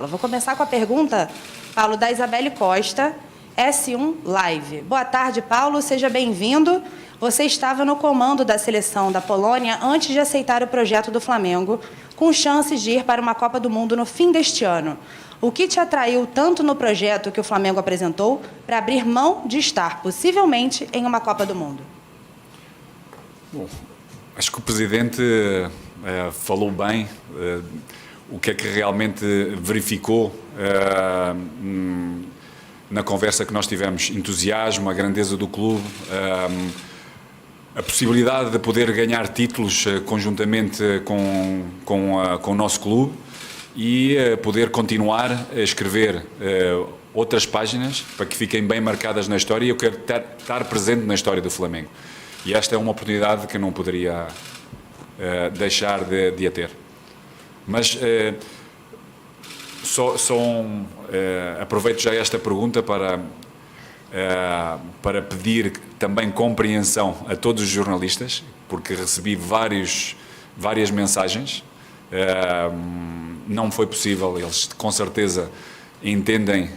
Eu vou começar com a pergunta, Paulo, da Isabelle Costa, S1 Live. Boa tarde, Paulo, seja bem-vindo. Você estava no comando da seleção da Polônia antes de aceitar o projeto do Flamengo, com chances de ir para uma Copa do Mundo no fim deste ano. O que te atraiu tanto no projeto que o Flamengo apresentou para abrir mão de estar, possivelmente, em uma Copa do Mundo? Bom, acho que o Presidente falou bem o que é que realmente verificou na conversa que nós tivemos. Entusiasmo, a grandeza do clube, a possibilidade de poder ganhar títulos conjuntamente com o nosso clube e poder continuar a escrever outras páginas para que fiquem bem marcadas na história, e eu quero estar presente na história do Flamengo. E esta é uma oportunidade que eu não poderia deixar de a ter. Mas aproveito já esta pergunta para pedir também compreensão a todos os jornalistas, porque recebi várias mensagens. Não foi possível, eles com certeza entendem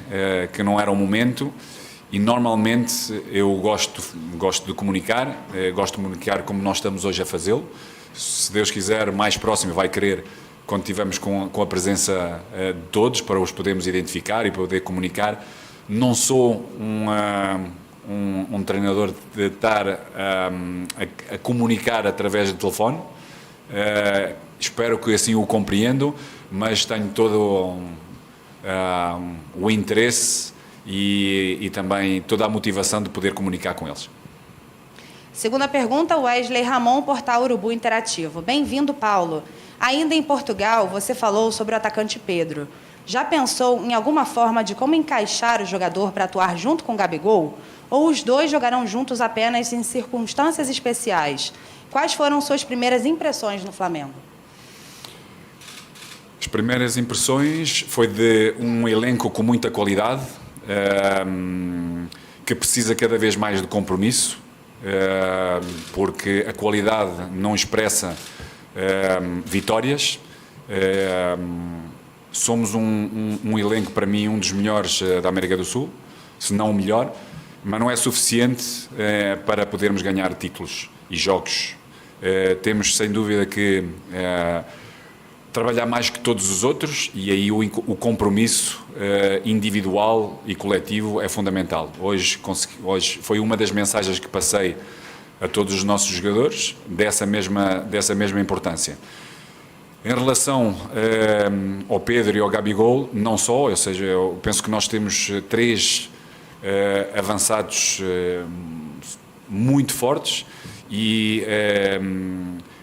que não era o momento, e normalmente eu gosto de comunicar, gosto de comunicar como nós estamos hoje a fazê-lo. Se Deus quiser, mais próximo vai querer quando estivermos com a presença de todos, para os podermos identificar e poder comunicar. Não sou um treinador de estar a comunicar através do telefone. Espero que assim o compreendam, mas tenho todo o interesse e também toda a motivação de poder comunicar com eles. Segunda pergunta, Wesley Ramon, Portal Urubu Interativo. Bem-vindo, Paulo. Ainda em Portugal, você falou sobre o atacante Pedro. Já pensou em alguma forma de como encaixar o jogador para atuar junto com o Gabigol? Ou os dois jogarão juntos apenas em circunstâncias especiais? Quais foram suas primeiras impressões no Flamengo? As primeiras impressões foi de um elenco com muita qualidade, que precisa cada vez mais de compromisso, porque a qualidade não expressa vitórias. Somos um elenco, para mim, um dos melhores da América do Sul, se não o melhor, mas não é suficiente para podermos ganhar títulos e jogos. Temos, sem dúvida, que trabalhar mais que todos os outros, e aí o compromisso individual e coletivo é fundamental. Hoje foi uma das mensagens que passei a todos os nossos jogadores, dessa mesma importância. Em relação ao Pedro e ao Gabigol, não só, ou seja, eu penso que nós temos três avançados muito fortes, e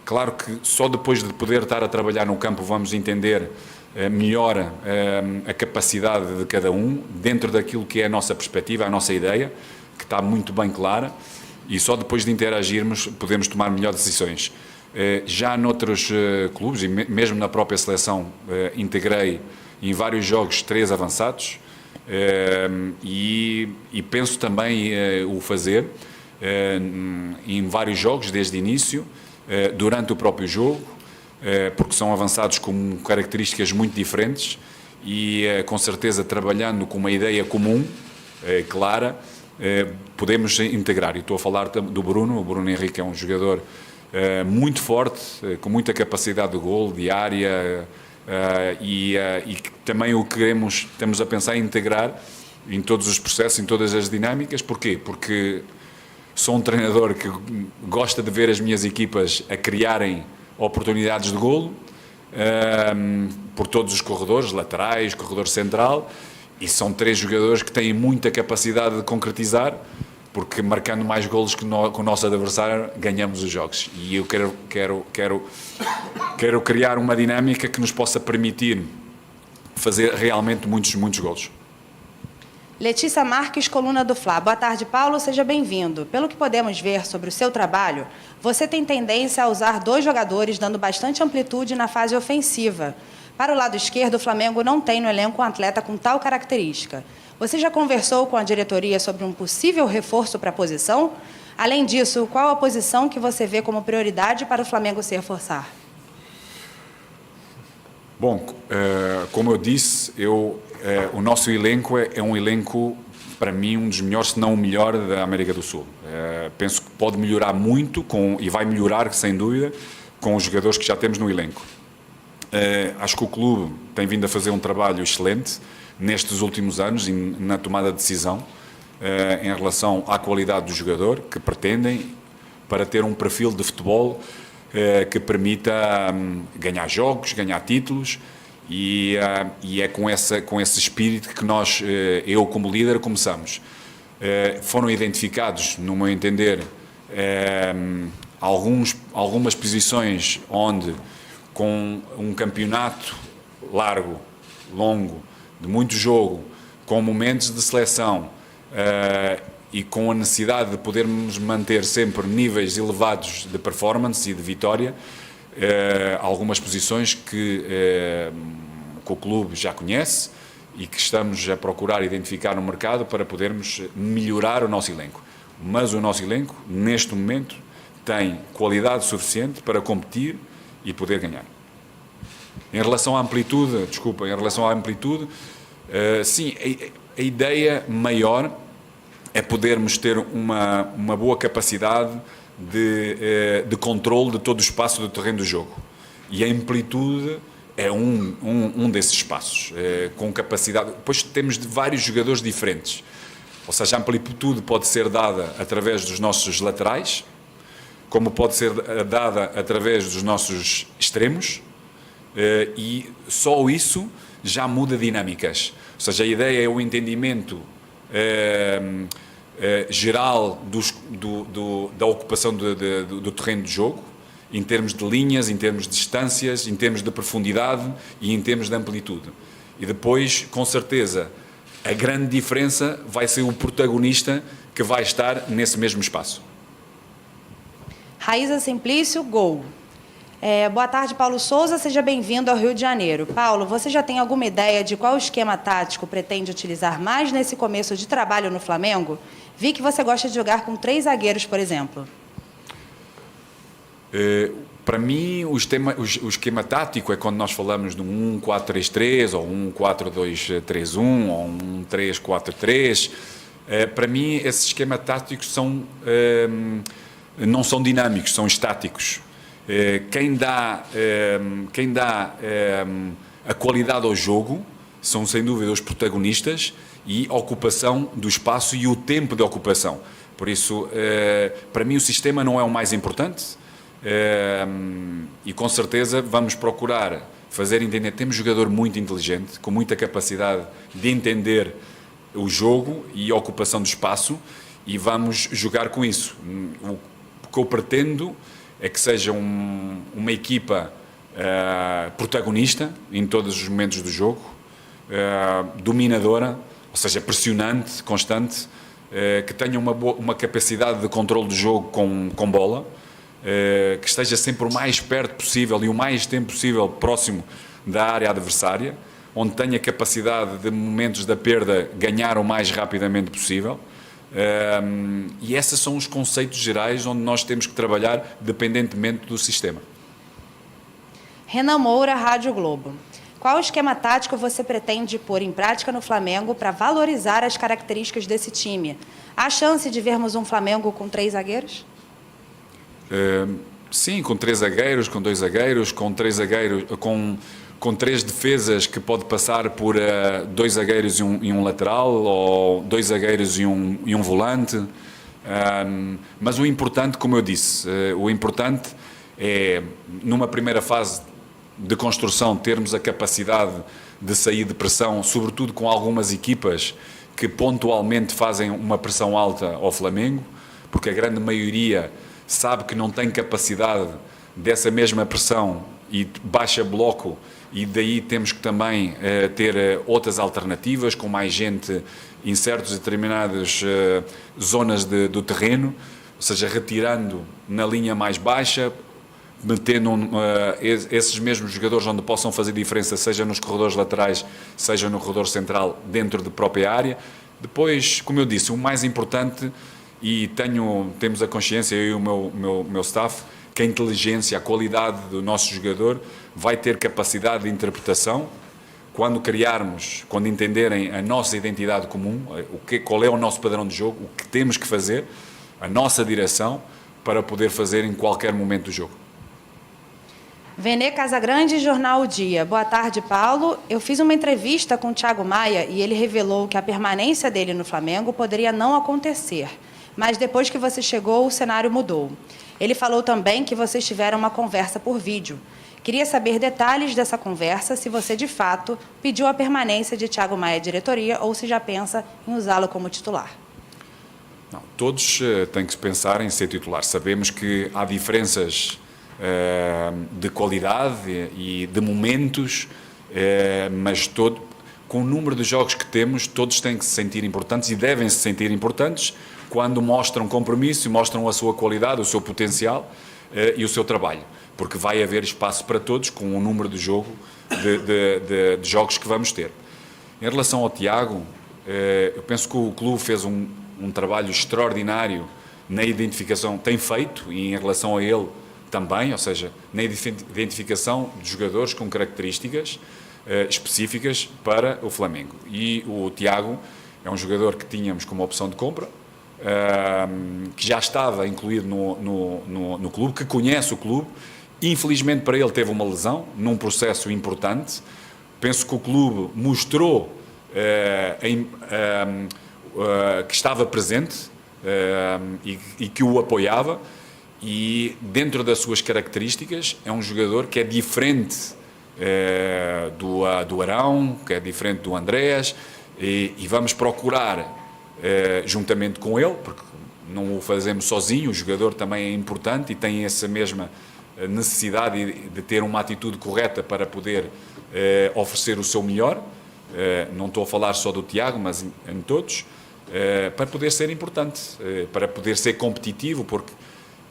claro que só depois de poder estar a trabalhar no campo vamos entender melhor a capacidade de cada um, dentro daquilo que é a nossa perspectiva, a nossa ideia, que está muito bem clara, e só depois de interagirmos podemos tomar melhores decisões. Já noutros clubes, e mesmo na própria seleção, integrei em vários jogos 3 avançados, e penso também o fazer em vários jogos desde o início, durante o próprio jogo, porque são avançados com características muito diferentes e com certeza trabalhando com uma ideia comum, clara, podemos integrar. E estou a falar do Bruno. O Bruno Henrique é um jogador muito forte, com muita capacidade de golo, de área, e também o que estamos a pensar em integrar em todos os processos, em todas as dinâmicas. Porquê? Porque sou um treinador que gosta de ver as minhas equipas a criarem oportunidades de golo por todos os corredores, laterais, corredor central, e são 3 jogadores que têm muita capacidade de concretizar, porque marcando mais golos que o nosso adversário ganhamos os jogos. E eu quero criar uma dinâmica que nos possa permitir fazer realmente muitos golos. Letícia Marques, coluna do Fla. Boa tarde, Paulo, seja bem-vindo. Pelo que podemos ver sobre o seu trabalho, você tem tendência a usar 2 jogadores, dando bastante amplitude na fase ofensiva. Para o lado esquerdo, o Flamengo não tem no elenco um atleta com tal característica. Você já conversou com a diretoria sobre um possível reforço para a posição? Além disso, qual a posição que você vê como prioridade para o Flamengo se reforçar? Bom, como eu disse, o nosso elenco é um elenco, para mim, um dos melhores, se não o melhor, da América do Sul. Penso que pode melhorar muito, e vai melhorar, sem dúvida, com os jogadores que já temos no elenco. Acho que o clube tem vindo a fazer um trabalho excelente nestes últimos anos na tomada de decisão em relação à qualidade do jogador que pretendem para ter um perfil de futebol que permita ganhar jogos, ganhar títulos e é com esse espírito que nós, eu como líder, começamos. Foram identificados, no meu entender, algumas posições onde, com um campeonato largo, longo, de muito jogo, com momentos de seleção e com a necessidade de podermos manter sempre níveis elevados de performance e de vitória, algumas posições que o clube já conhece e que estamos a procurar identificar no mercado para podermos melhorar o nosso elenco. Mas o nosso elenco, neste momento, tem qualidade suficiente para competir e poder ganhar. Em relação à amplitude, sim, a ideia maior é podermos ter uma boa capacidade de controle de todo o espaço do terreno do jogo. E a amplitude é um desses espaços, com capacidade. Depois temos vários jogadores diferentes. Ou seja, a amplitude pode ser dada através dos nossos laterais, como pode ser dada através dos nossos extremos, e só isso já muda dinâmicas. Ou seja, a ideia é o entendimento geral da ocupação do terreno de jogo, em termos de linhas, em termos de distâncias, em termos de profundidade e em termos de amplitude. E depois, com certeza, a grande diferença vai ser o protagonista que vai estar nesse mesmo espaço. Raíza Simplício, gol. Boa tarde, Paulo Souza, seja bem-vindo ao Rio de Janeiro. Paulo, você já tem alguma ideia de qual esquema tático pretende utilizar mais nesse começo de trabalho no Flamengo? Vi que você gosta de jogar com 3 zagueiros, por exemplo. Para mim, o esquema tático é quando nós falamos de um 1-4-3-3, ou um 4-2-3-1, ou um 3-4-3. Para mim, esses esquemas táticos não são dinâmicos, são estáticos. Quem dá a qualidade ao jogo são, sem dúvida, os protagonistas e a ocupação do espaço e o tempo de ocupação. Por isso, para mim, o sistema não é o mais importante e, com certeza, vamos procurar fazer entender. Temos um jogador muito inteligente, com muita capacidade de entender o jogo e a ocupação do espaço, e vamos jogar com isso. O que eu pretendo é que seja uma equipa protagonista em todos os momentos do jogo, dominadora, ou seja, pressionante, constante, que tenha uma capacidade de controle do jogo com bola, que esteja sempre o mais perto possível e o mais tempo possível próximo da área adversária, onde tenha capacidade de momentos da perda ganhar o mais rapidamente possível. E esses são os conceitos gerais onde nós temos que trabalhar dependentemente do sistema. Renan Moura, Rádio Globo. Qual esquema tático você pretende pôr em prática no Flamengo para valorizar as características desse time? Há chance de vermos um Flamengo com 3 zagueiros? Sim, com 3 zagueiros, com 2 zagueiros, com 3 zagueiros, com 3 defesas, que pode passar por 2 zagueiros e um lateral, ou 2 zagueiros e um volante. Mas o importante, como eu disse, o importante é, numa primeira fase de construção, termos a capacidade de sair de pressão, sobretudo com algumas equipas que pontualmente fazem uma pressão alta ao Flamengo, porque a grande maioria sabe que não tem capacidade dessa mesma pressão e baixa bloco, e daí temos que também ter outras alternativas, com mais gente em certas determinadas zonas do terreno, ou seja, retirando na linha mais baixa, metendo esses mesmos jogadores onde possam fazer diferença, seja nos corredores laterais, seja no corredor central, dentro da própria área. Depois, como eu disse, o mais importante, e temos a consciência, eu e o meu staff, que a inteligência, a qualidade do nosso jogador vai ter capacidade de interpretação quando criarmos, quando entenderem a nossa identidade comum, qual é o nosso padrão de jogo, o que temos que fazer, a nossa direção, para poder fazer em qualquer momento do jogo. Venê Casagrande, Jornal O Dia. Boa tarde, Paulo. Eu fiz uma entrevista com o Thiago Maia e ele revelou que a permanência dele no Flamengo poderia não acontecer. Mas depois que você chegou, o cenário mudou. Ele falou também que vocês tiveram uma conversa por vídeo. Queria saber detalhes dessa conversa, se você, de fato, pediu a permanência de Thiago Maia à diretoria ou se já pensa em usá-lo como titular. Não, todos têm que pensar em ser titular. Sabemos que há diferenças de qualidade e de momentos, mas com o número de jogos que temos, todos têm que se sentir importantes e devem se sentir importantes quando mostram compromisso, mostram a sua qualidade, o seu potencial e o seu trabalho, porque vai haver espaço para todos com o número de de jogos que vamos ter. Em relação ao Tiago, eu penso que o clube fez um trabalho extraordinário na identificação, tem feito, e em relação a ele também, ou seja, na identificação de jogadores com características específicas para o Flamengo. E o Tiago é um jogador que tínhamos como opção de compra, que já estava incluído no clube, que conhece o clube. Infelizmente para ele teve uma lesão num processo importante. Penso que o clube mostrou que estava presente e que o apoiava, e dentro das suas características é um jogador que é diferente do Arão, que é diferente do Andrés, e vamos procurar juntamente com ele, porque não o fazemos sozinho, o jogador também é importante e tem essa mesma necessidade de ter uma atitude correta para poder oferecer o seu melhor. Não estou a falar só do Tiago, mas em todos, para poder ser importante, para poder ser competitivo, porque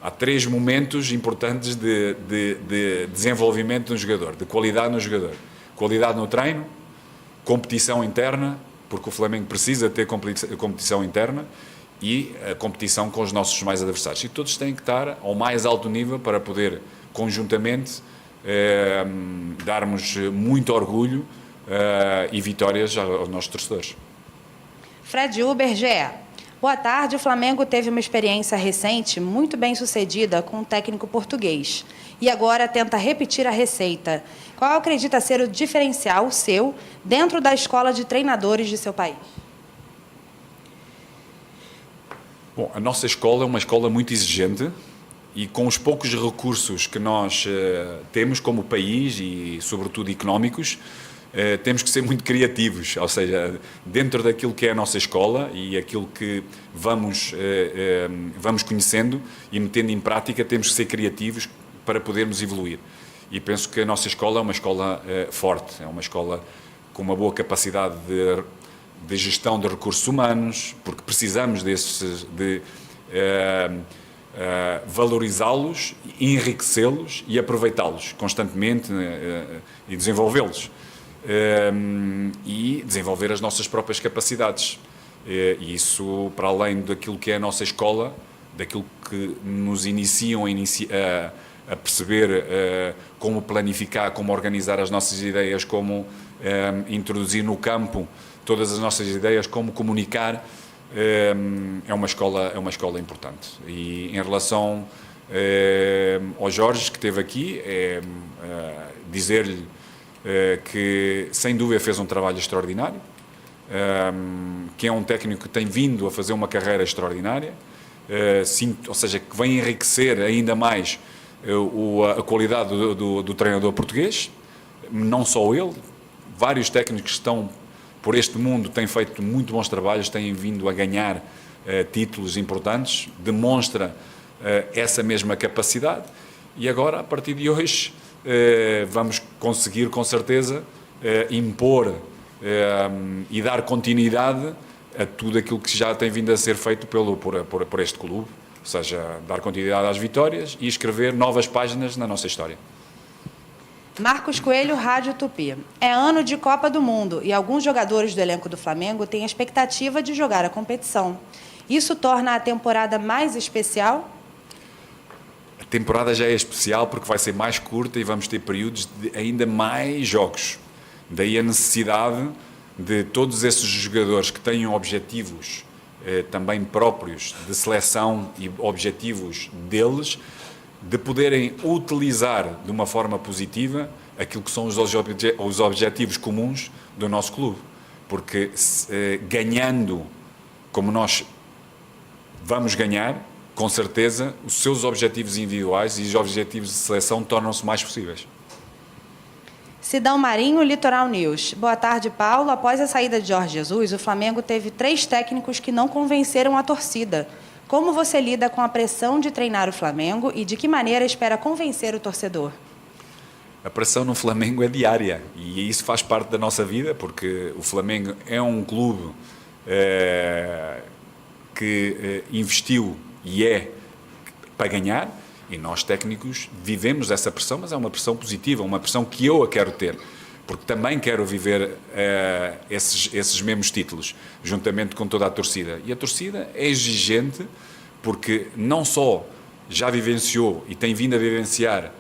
há 3 momentos importantes de desenvolvimento no jogador, de qualidade no jogador. Qualidade no treino, competição interna, porque o Flamengo precisa ter competição interna, e a competição com os nossos mais adversários. E todos têm que estar ao mais alto nível para poder, conjuntamente, darmos muito orgulho e vitórias aos nossos torcedores. Fred Uber, GE. Boa tarde. O Flamengo teve uma experiência recente muito bem sucedida com um técnico português e agora tenta repetir a receita. Qual acredita ser o diferencial seu dentro da escola de treinadores de seu país? Bom, a nossa escola é uma escola muito exigente e com os poucos recursos que nós temos como país e, sobretudo, económicos, temos que ser muito criativos, ou seja, dentro daquilo que é a nossa escola e aquilo que vamos conhecendo e metendo em prática, temos que ser criativos para podermos evoluir. E penso que a nossa escola é uma escola forte, é uma escola com uma boa capacidade de gestão de recursos humanos, porque precisamos de valorizá-los, enriquecê-los e aproveitá-los constantemente e desenvolvê-los. E desenvolver as nossas próprias capacidades. E isso, para além daquilo que é a nossa escola, daquilo que nos iniciam a perceber como planificar, como organizar as nossas ideias, como introduzir no campo todas as nossas ideias, como comunicar, é uma escola importante. E em relação ao Jorge, que esteve aqui, dizer-lhe que sem dúvida fez um trabalho extraordinário, que é um técnico que tem vindo a fazer uma carreira extraordinária, ou seja, que vem enriquecer ainda mais a qualidade do treinador português. Não só ele, vários técnicos que estão por este mundo têm feito muito bons trabalhos, têm vindo a ganhar títulos importantes, demonstra essa mesma capacidade, e agora, a partir de hoje, vamos conseguir, com certeza, impor e dar continuidade a tudo aquilo que já tem vindo a ser feito por este clube, ou seja, dar continuidade às vitórias e escrever novas páginas na nossa história. Marcos Coelho, Rádio Tupi. É ano de Copa do Mundo e alguns jogadores do elenco do Flamengo têm a expectativa de jogar a competição. Isso torna a temporada mais especial? temporada já é especial porque vai ser mais curta e vamos ter períodos de ainda mais jogos. Daí a necessidade de todos esses jogadores que tenham objetivos também próprios de seleção e objetivos deles, de poderem utilizar de uma forma positiva aquilo que são os objetivos comuns do nosso clube. Porque ganhando como nós vamos ganhar, com certeza, os seus objetivos individuais e os objetivos de seleção tornam-se mais possíveis. Sidão Marinho, Litoral News. Boa tarde, Paulo. Após a saída de Jorge Jesus, o Flamengo teve 3 técnicos que não convenceram a torcida. Como você lida com a pressão de treinar o Flamengo e de que maneira espera convencer o torcedor? A pressão no Flamengo é diária e isso faz parte da nossa vida, porque o Flamengo é um clube que investiu e é para ganhar, e nós técnicos vivemos essa pressão, mas é uma pressão positiva, uma pressão que eu a quero ter, porque também quero viver esses mesmos títulos, juntamente com toda a torcida. E a torcida é exigente, porque não só já vivenciou e tem vindo a vivenciar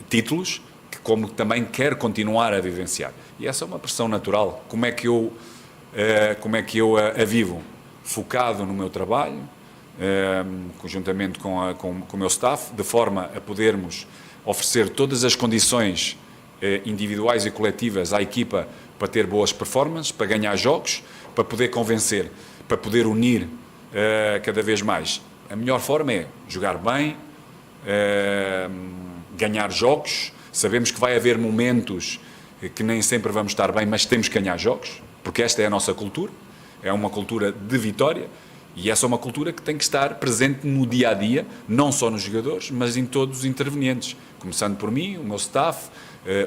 títulos, como também quer continuar a vivenciar. E essa é uma pressão natural. Como é que eu a vivo? Focado no meu trabalho, conjuntamente com o meu staff, de forma a podermos oferecer todas as condições individuais e coletivas à equipa para ter boas performances, para ganhar jogos, para poder convencer, para poder unir cada vez mais. A melhor forma é jogar bem, ganhar jogos. Sabemos que vai haver momentos que nem sempre vamos estar bem, mas temos que ganhar jogos, porque esta é a nossa cultura. É uma cultura de vitória e essa é uma cultura que tem que estar presente no dia-a-dia, não só nos jogadores, mas em todos os intervenientes. Começando por mim, o meu staff,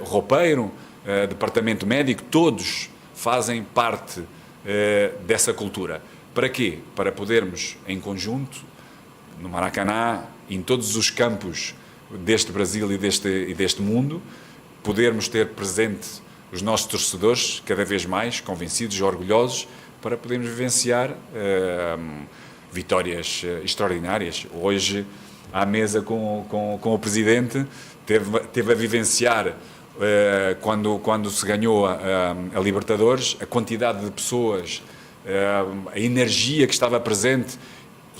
roupeiro, departamento médico, todos fazem parte dessa cultura. Para quê? Para podermos, em conjunto, no Maracanã, em todos os campos deste Brasil e deste mundo, podermos ter presente os nossos torcedores, cada vez mais convencidos e orgulhosos, para podermos vivenciar vitórias extraordinárias. Hoje, à mesa com o Presidente, teve a vivenciar, quando se ganhou a Libertadores, a quantidade de pessoas, a energia que estava presente,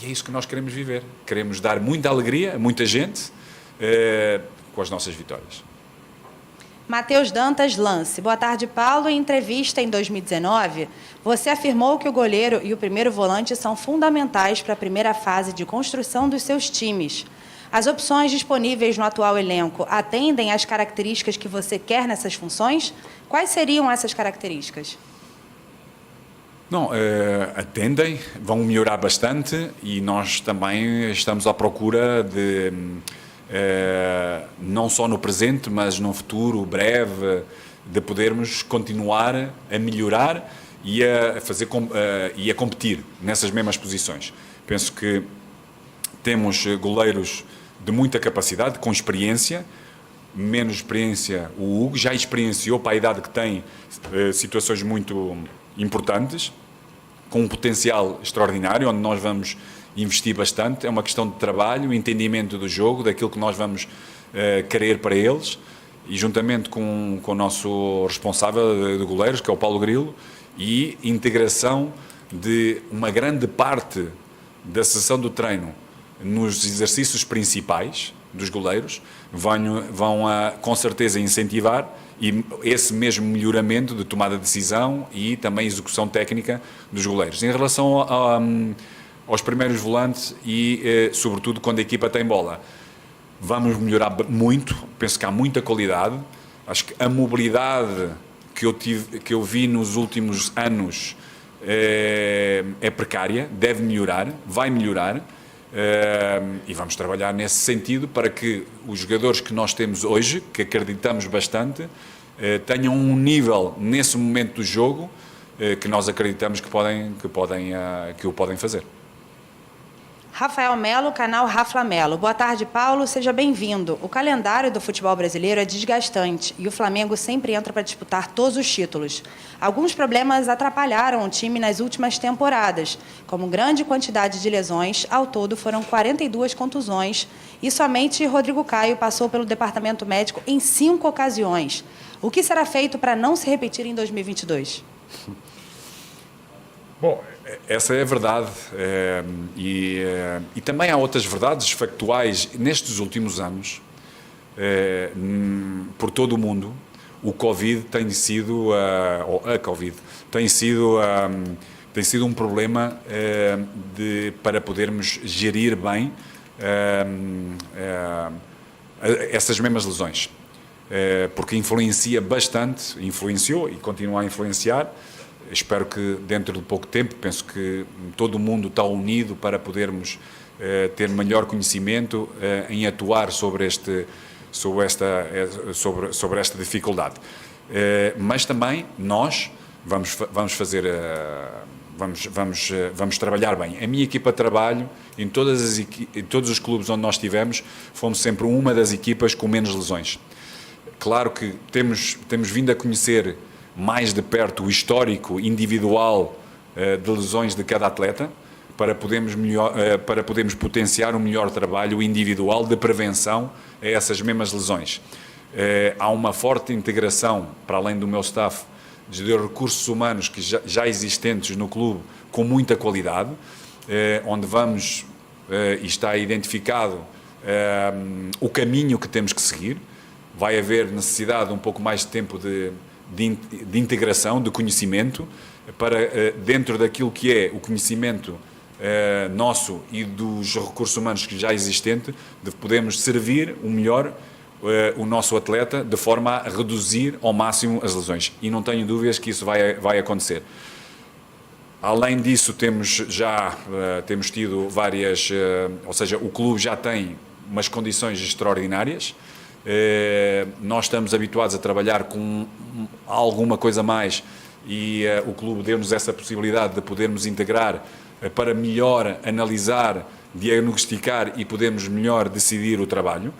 e é isso que nós queremos viver. Queremos dar muita alegria a muita gente com as nossas vitórias. Matheus Dantas Lance. Boa tarde, Paulo. Em entrevista em 2019, você afirmou que o goleiro e o primeiro volante são fundamentais para a primeira fase de construção dos seus times. As opções disponíveis no atual elenco atendem às características que você quer nessas funções? Quais seriam essas características? Não, atendem, vão melhorar bastante e nós também estamos à procura de... não só no presente, mas no futuro breve, de podermos continuar a melhorar e a competir nessas mesmas posições. Penso que temos goleiros de muita capacidade, com experiência, menos experiência o Hugo, já experienciou para a idade que tem situações muito importantes, com um potencial extraordinário, onde nós vamos investir bastante. É uma questão de trabalho, entendimento do jogo, daquilo que nós vamos querer para eles, e juntamente com o nosso responsável de goleiros, que é o Paulo Grilo, e integração de uma grande parte da sessão do treino nos exercícios principais dos goleiros, vão com certeza incentivar e esse mesmo melhoramento de tomada de decisão e também execução técnica dos goleiros. Em relação aos primeiros volantes e, sobretudo, quando a equipa tem bola, vamos melhorar muito. Penso que há muita qualidade. Acho que a mobilidade que eu vi nos últimos anos é precária, deve melhorar, vai melhorar, e vamos trabalhar nesse sentido para que os jogadores que nós temos hoje, que acreditamos bastante, tenham um nível nesse momento do jogo que nós acreditamos que o podem fazer. Rafael Melo, canal Rafa Melo. Boa tarde, Paulo. Seja bem-vindo. O calendário do futebol brasileiro é desgastante e o Flamengo sempre entra para disputar todos os títulos. Alguns problemas atrapalharam o time nas últimas temporadas, como grande quantidade de lesões. Ao todo, foram 42 contusões e somente Rodrigo Caio passou pelo departamento médico em 5 ocasiões. O que será feito para não se repetir em 2022? Bom, essa é a verdade e também há outras verdades factuais. Nestes últimos anos, por todo o mundo, o Covid tem sido, ou a Covid, tem sido um problema para podermos gerir bem essas mesmas lesões, porque influenciou e continua a influenciar. Espero que dentro de pouco tempo, penso que todo o mundo está unido para podermos ter melhor conhecimento em atuar sobre esta dificuldade. Mas também nós vamos trabalhar bem. A minha equipa de trabalho, em todos os clubes onde nós estivemos, fomos sempre uma das equipas com menos lesões. Claro que temos vindo a conhecer mais de perto o histórico individual de lesões de cada atleta, para podermos potenciar um melhor trabalho individual de prevenção a essas mesmas lesões. Há uma forte integração, para além do meu staff, de recursos humanos que já existentes no clube, com muita qualidade, onde vamos, e está identificado o caminho que temos que seguir. Vai haver necessidade de um pouco mais de tempo de integração, de conhecimento, para dentro daquilo que é o conhecimento nosso e dos recursos humanos que já existente, de podermos servir o melhor o nosso atleta, de forma a reduzir ao máximo as lesões. E não tenho dúvidas que isso vai acontecer. Além disso, temos tido várias, ou seja, o clube já tem umas condições extraordinárias. Nós estamos habituados a trabalhar com alguma coisa mais e o clube deu-nos essa possibilidade de podermos integrar para melhor analisar, diagnosticar e podermos melhor decidir o trabalho,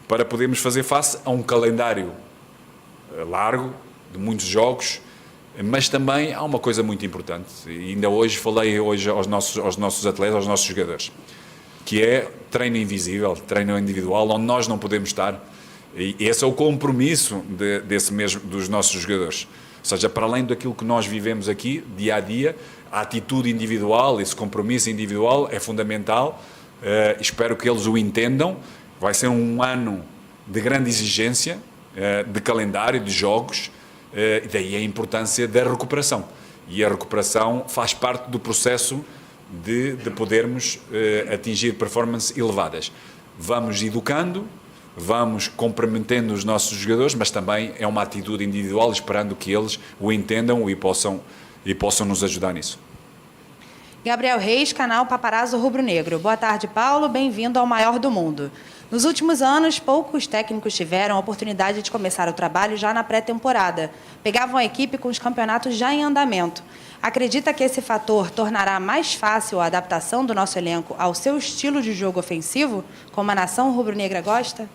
para podermos fazer face a um calendário largo, de muitos jogos, mas também há uma coisa muito importante, e ainda hoje falei aos nossos atletas, aos nossos jogadores, que é treino invisível, treino individual, onde nós não podemos estar. E esse é o compromisso dos nossos jogadores. Ou seja, para além daquilo que nós vivemos aqui, dia a dia, a atitude individual, esse compromisso individual é fundamental. Espero que eles o entendam. Vai ser um ano de grande exigência, de calendário, de jogos, e daí a importância da recuperação. E a recuperação faz parte do processo de podermos atingir performances elevadas. Vamos educando, vamos comprometendo os nossos jogadores, mas também é uma atitude individual, esperando que eles o entendam e possam nos ajudar nisso. Gabriel Reis, canal Paparazzo Rubro Negro. Boa tarde, Paulo. Bem-vindo ao maior do mundo. Nos últimos anos, poucos técnicos tiveram a oportunidade de começar o trabalho já na pré-temporada. Pegavam a equipe com os campeonatos já em andamento. Acredita que esse fator tornará mais fácil a adaptação do nosso elenco ao seu estilo de jogo ofensivo, como a nação rubro-negra gosta?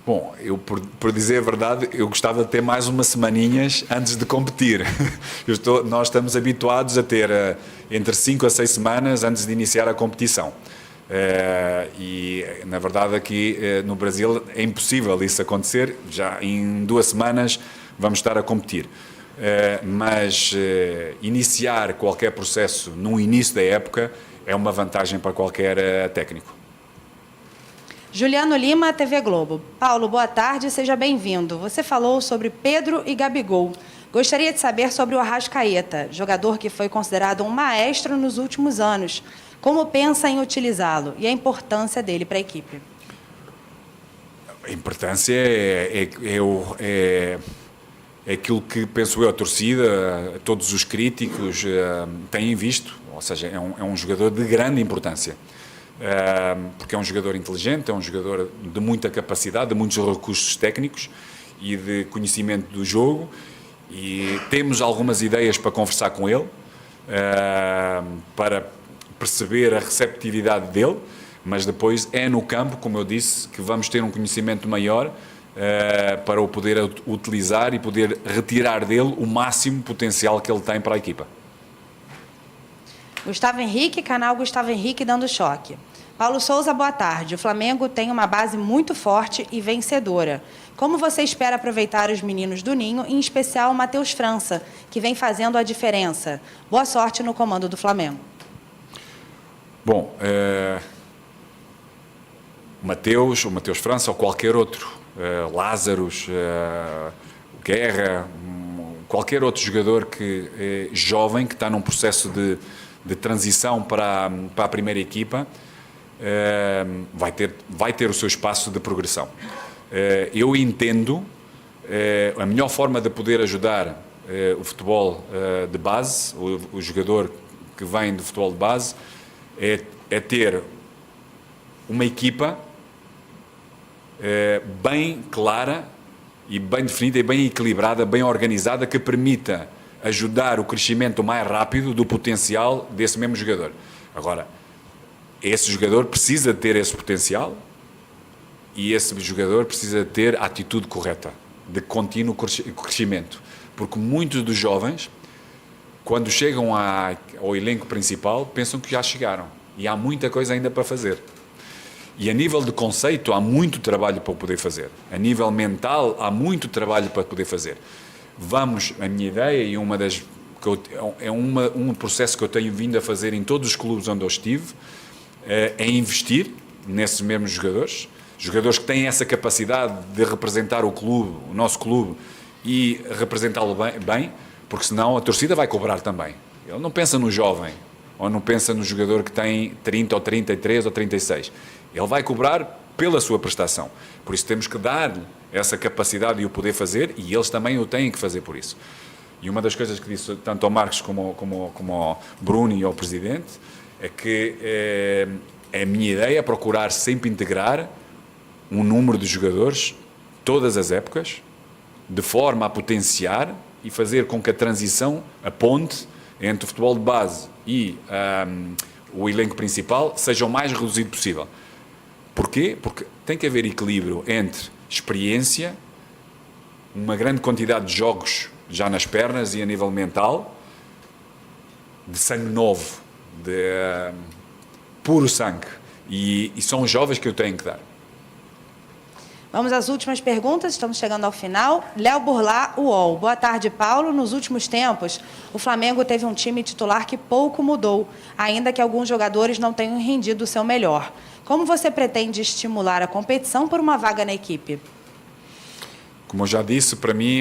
Bom, por dizer a verdade, eu gostava de ter mais umas semaninhas antes de competir. Nós estamos habituados a ter entre 5 a 6 semanas antes de iniciar a competição. E, na verdade, aqui no Brasil é impossível isso acontecer. Já em 2 semanas vamos estar a competir. Mas iniciar qualquer processo no início da época é uma vantagem para qualquer técnico. Juliano Lima, TV Globo. Paulo, boa tarde, seja bem-vindo. Você falou sobre Pedro e Gabigol. Gostaria de saber sobre o Arrascaeta, jogador que foi considerado um maestro nos últimos anos. Como pensa em utilizá-lo e a importância dele para a equipe? A importância é aquilo que, penso eu, a torcida, todos os críticos têm visto, ou seja, é um jogador de grande importância. Porque é um jogador inteligente, é um jogador de muita capacidade, de muitos recursos técnicos e de conhecimento do jogo, e temos algumas ideias para conversar com ele, perceber a receptividade dele, mas depois é no campo, como eu disse, que vamos ter um conhecimento maior para o poder utilizar e poder retirar dele o máximo potencial que ele tem para a equipa. Gustavo Henrique, canal Gustavo Henrique dando choque. Paulo Souza, boa tarde. O Flamengo tem uma base muito forte e vencedora. Como você espera aproveitar os meninos do Ninho, em especial o Matheus França, que vem fazendo a diferença? Boa sorte no comando do Flamengo. Bom, o Matheus França ou qualquer outro, Lázaros, Guerra, qualquer outro jogador jovem que está num processo de transição para a primeira equipa, vai ter o seu espaço de progressão. Eu entendo a melhor forma de poder ajudar o futebol de base, o jogador que vem do futebol de base, é ter uma equipa bem clara e bem definida e bem equilibrada, bem organizada, que permita ajudar o crescimento mais rápido do potencial desse mesmo jogador. Agora, esse jogador precisa ter esse potencial e esse jogador precisa ter a atitude correta, de contínuo crescimento. Porque muitos dos jovens, quando chegam ao elenco principal, pensam que já chegaram. E há muita coisa ainda para fazer. E a nível de conceito, há muito trabalho para poder fazer. A nível mental, há muito trabalho para poder fazer. A minha ideia, e um processo que eu tenho vindo a fazer em todos os clubes onde eu estive, é investir nesses mesmos jogadores que têm essa capacidade de representar o clube, o nosso clube, e representá-lo bem, porque senão a torcida vai cobrar também. Ele não pensa no jovem, ou não pensa no jogador que tem 30 ou 33 ou 36. Ele vai cobrar pela sua prestação. Por isso temos que dar essa capacidade e o poder fazer, e eles também o têm que fazer por isso. E uma das coisas que disse tanto ao Marcos como ao Bruno e ao Presidente é que a minha ideia é procurar sempre integrar um número de jogadores, todas as épocas, de forma a potenciar e fazer com que a transição, a ponte entre o futebol de base e o elenco principal seja o mais reduzido possível. Porquê? Porque tem que haver equilíbrio entre experiência, uma grande quantidade de jogos já nas pernas e a nível mental, de sangue novo, de puro sangue. E são os jovens que eu tenho que dar. Vamos às últimas perguntas, estamos chegando ao final. Léo Burlá, UOL. Boa tarde, Paulo. Nos últimos tempos, o Flamengo teve um time titular que pouco mudou, ainda que alguns jogadores não tenham rendido o seu melhor. Como você pretende estimular a competição por uma vaga na equipe? Como eu já disse, para mim,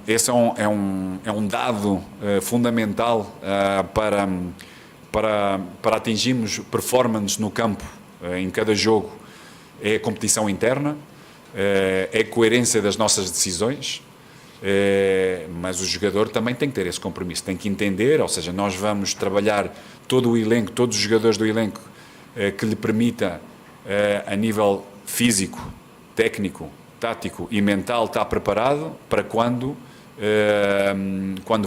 esse é um dado fundamental para atingirmos performance no campo em cada jogo. É a competição interna, é a coerência das nossas decisões, mas o jogador também tem que ter esse compromisso, tem que entender, ou seja, nós vamos trabalhar todo o elenco, todos os jogadores do elenco, que lhe permita, a nível físico, técnico, tático e mental, estar preparado para quando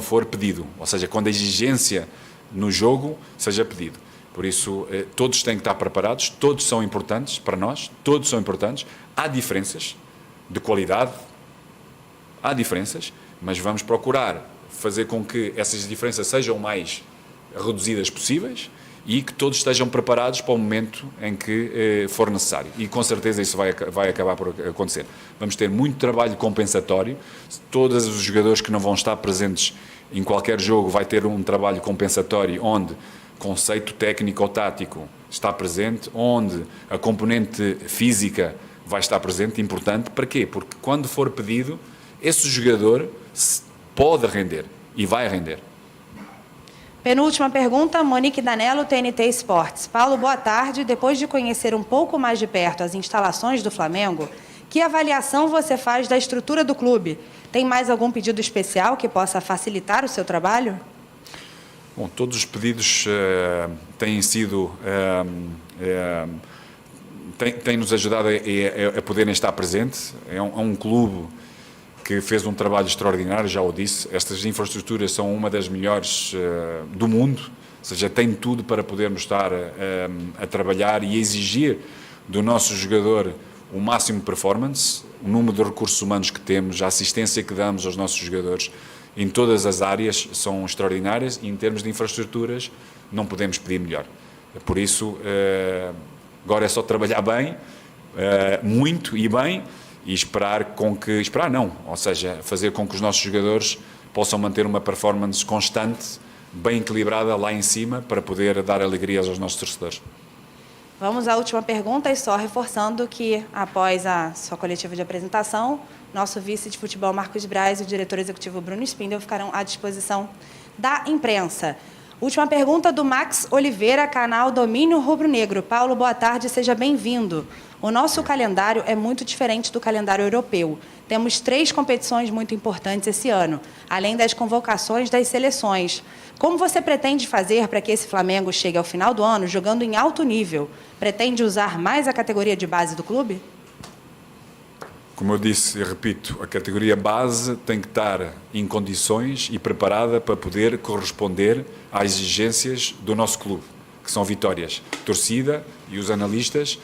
for pedido, ou seja, quando a exigência no jogo seja pedido. Por isso, todos têm que estar preparados, todos são importantes para nós, todos são importantes. Há diferenças de qualidade, há diferenças, mas vamos procurar fazer com que essas diferenças sejam mais reduzidas possíveis e que todos estejam preparados para o momento em que for necessário. E com certeza isso vai acabar por acontecer. Vamos ter muito trabalho compensatório. Todos os jogadores que não vão estar presentes em qualquer jogo vai ter um trabalho compensatório onde conceito técnico ou tático está presente, onde a componente física vai estar presente, importante. Para quê? Porque quando for pedido, esse jogador pode render e vai render. Penúltima pergunta, Monique Danello, TNT Esportes. Paulo, boa tarde. Depois de conhecer um pouco mais de perto as instalações do Flamengo, que avaliação você faz da estrutura do clube? Tem mais algum pedido especial que possa facilitar o seu trabalho? Bom, todos os pedidos têm sido... têm nos ajudado a poderem estar presentes. É um clube que fez um trabalho extraordinário, já o disse. Estas infraestruturas são uma das melhores do mundo, seja, tem tudo para podermos estar a trabalhar e a exigir do nosso jogador o máximo de performance, o número de recursos humanos que temos, a assistência que damos aos nossos jogadores em todas as áreas são extraordinárias e em termos de infraestruturas não podemos pedir melhor. Por isso, agora é só trabalhar bem, muito e bem, e ou seja, fazer com que os nossos jogadores possam manter uma performance constante, bem equilibrada lá em cima, para poder dar alegrias aos nossos torcedores. Vamos à última pergunta, e só reforçando que, após a sua coletiva de apresentação, nosso vice de futebol, Marcos Braz, e o diretor executivo, Bruno Spindel, ficarão à disposição da imprensa. Última pergunta do Max Oliveira, canal Domínio Rubro Negro. Paulo, boa tarde, seja bem-vindo. O nosso calendário é muito diferente do calendário europeu. Temos 3 competições muito importantes esse ano, além das convocações das seleções. Como você pretende fazer para que esse Flamengo chegue ao final do ano jogando em alto nível? Pretende usar mais a categoria de base do clube? Como eu disse e repito, a categoria base tem que estar em condições e preparada para poder corresponder às exigências do nosso clube, que são vitórias. A torcida e os analistas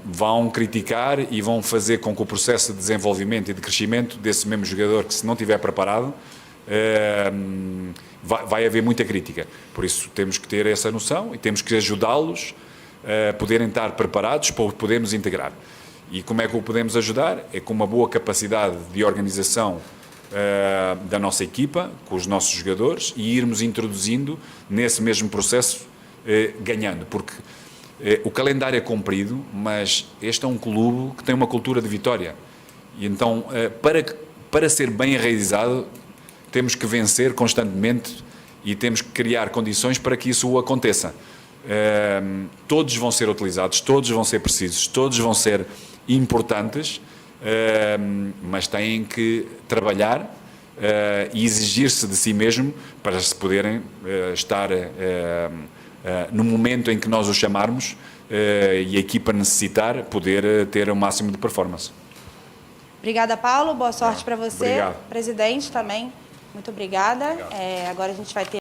vão criticar e vão fazer com que o processo de desenvolvimento e de crescimento desse mesmo jogador, que se não estiver preparado, vai haver muita crítica. Por isso temos que ter essa noção e temos que ajudá-los a poderem estar preparados para podermos integrar. E como é que o podemos ajudar? É com uma boa capacidade de organização da nossa equipa, com os nossos jogadores, e irmos introduzindo nesse mesmo processo, ganhando. Porque o calendário é comprido, mas este é um clube que tem uma cultura de vitória. E então, para ser bem enraizado, temos que vencer constantemente e temos que criar condições para que isso aconteça. Todos vão ser utilizados, todos vão ser precisos, todos vão ser importantes, mas têm que trabalhar e exigir-se de si mesmo para se poderem estar no momento em que nós os chamarmos e a equipa necessitar, poder ter o máximo de performance. Obrigada, Paulo. Boa sorte para você. Obrigado. Presidente também, muito obrigada. Agora a gente vai ter